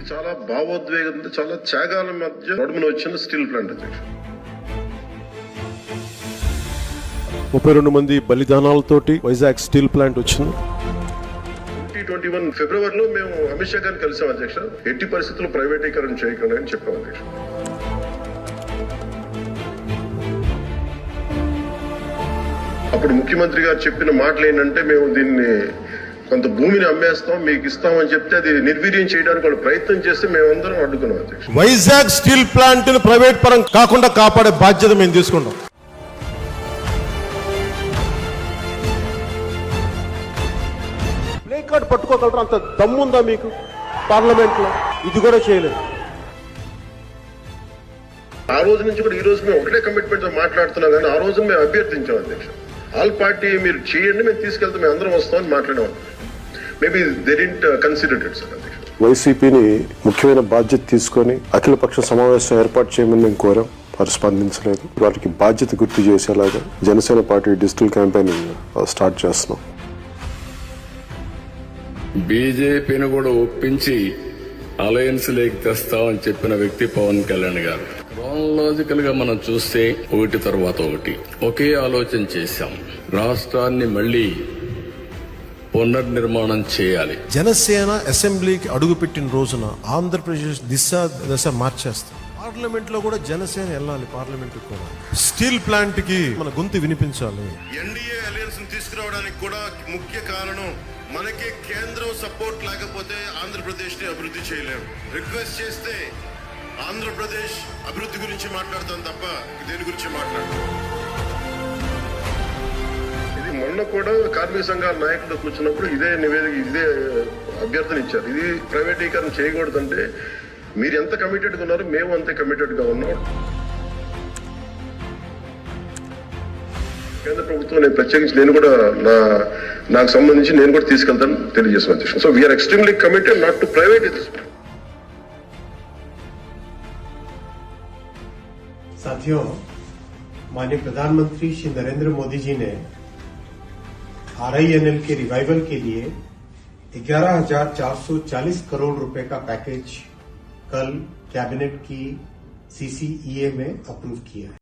చాలా భావోద్వేగంతో చాలా త్యాగాల మధ్య నడుమున వచ్చిన స్టీల్ ప్లాంట్ అధ్యక్ష. 32 మంది బలిదానాలతోటి వైజాగ్ స్టీల్ ప్లాంట్ వచ్చింది. 2021 ఫిబ్రవరిలో మేము అమిత్ షా గారిని కలిసాం అధ్యక్ష. ఎట్టి పరిస్థితుల్లో ప్రైవేటీకరణ చేయకుండా అని చెప్పాం అధ్యక్ష. అప్పుడు ముఖ్యమంత్రి గారు చెప్పిన మాటలు ఏంటంటే, మేము దీన్ని కొంత భూమిని అమ్మేస్తాం, మీకు ఇస్తామని చెప్తే అది నిర్వీర్యం చేయడానికి వాళ్ళు ప్రయత్నం చేస్తే మేమందరం అడ్డుకున్నాం అధ్యక్ష. వైజాగ్ స్టీల్ ప్లాంట్ ను ప్రైవేట్ పరం కాకుండా కాపాడే బాధ్యత మేము తీసుకుంటాం. ప్లే కార్డ్ పట్టుకోగలరా? అంత దమ్ముందా మీకు పార్లమెంట్ లో? ఇది కూడా చేయలేదు. ఆ రోజు నుంచి కూడా ఈ రోజు మేము ఒకటే కమిట్మెంట్ తో మాట్లాడుతున్నాం, కానీ ఆ రోజు మేము అభ్యర్థించాం అధ్యక్ష. ఆల్ పార్టీ మీరు చేయండి, మేము తీసుకెళ్తాం, మేము అందరం వస్తామని మాట్లాడాం. Maybe they didn't consider it sir అధ్యక్ష. వైసీపీని ముఖ్యమైన బాధ్యత తీసుకొని అఖిలపక్ష సమావేశం ఏర్పాటు చేయమని మేము కోరాం. వారు స్పందించలేదు. వాటికి బాధ్యత గుర్తు చేసేలాగా Janasena party digital campaign start చేస్తున్నాం. బీజేపీని కూడా ఒప్పించి అలయన్స్ లేకి తెస్తామని చెప్పిన వ్యక్తి పవన్ కళ్యాణ్ గారు. క్రోనలాజికల్ గా మనం చూస్తే ఒకటి తర్వాత ఒకటి ఒకే ఆలోచన చేశాం. రాష్ట్రాన్ని మళ్లీ పునర్నిర్మాణం చేయాలి. జనసేన అసెంబ్లీకి అడుగుపెట్టిన రోజున ఆంధ్రప్రదేశ్ దశ మార్చేస్తాం. పార్లమెంట్ లో కూడా జనసేన వెళ్ళాలి. పార్లమెంట్ కూడా స్టీల్ ప్లాంట్ కి మన గొంతు వినిపించాలి. ఎన్డీఏ అలయన్స్ తీసుకురావడానికి కూడా ముఖ్య కారణం, మనకి కేంద్రం సపోర్ట్ లేకపోతే ఆంధ్రప్రదేశ్ ని అభివృద్ధి చేయలేము. రిక్వెస్ట్ చేస్తే ఆంధ్రప్రదేశ్ అభివృద్ధి గురించి మాట్లాడతాం తప్ప దేని గురించి మాట్లాడతాం. ఇది మొన్న కూడా కార్మిక సంఘాల నాయకులు కూర్చున్నప్పుడు ఇదే నివేదిక, ఇదే అభ్యర్థన ఇచ్చారు. ఇది ప్రైవేటీకరణ చేయకూడదంటే మీరు ఎంత కమిటెడ్గా ఉన్నారో మేము అంతే కమిటెడ్గా ఉన్నాం. కేంద్ర ప్రభుత్వం నేను ప్రత్యేకించి నేను కూడా నాకు సంబంధించి నేను కూడా తీసుకెళ్తాను తెలియజేసిన అధ్యక్షుడు. So we are extremely committed not to private this. साथियों, माननीय प्रधानमंत्री श्री नरेंद्र मोदी जी ने RINL के रिवाइवल के लिए 11,440 करोड़ रुपए का पैकेज कल कैबिनेट की CCEA में अप्रूव किया है.